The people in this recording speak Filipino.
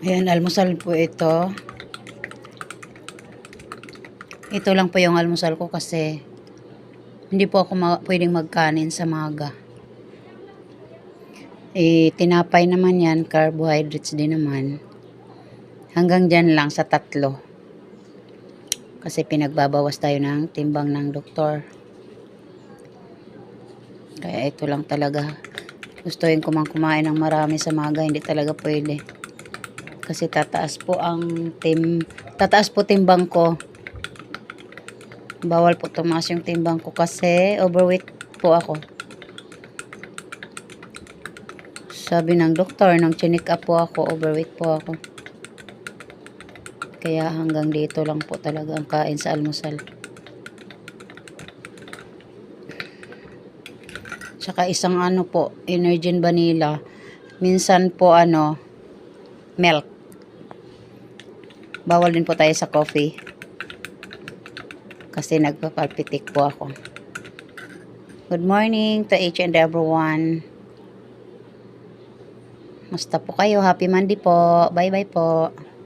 Ayan, almusal po ito. Ito lang po yung almusal ko kasi hindi po ako pwedeng magkanin sa maga. Tinapay naman yan, carbohydrates din naman. Hanggang dyan lang sa 3. Kasi pinagbabawas tayo ng timbang ng doktor. Kaya ito lang talaga. Gustuin ko mang kumain ng marami sa maga, hindi talaga pwede. Kasi tataas po timbang ko. Bawal po tumaas yung timbang ko kasi overweight po ako. Sabi ng doktor, nang chinik up po ako, overweight po ako. Kaya hanggang dito lang po talaga ang kain sa almusal. Tsaka isang po, Energin Vanilla. Minsan po milk. Bawal din po tayo sa coffee. Kasi nagpapalpitik po ako. Good morning to each and everyone. Musta po kayo? Happy Monday po. Bye bye po.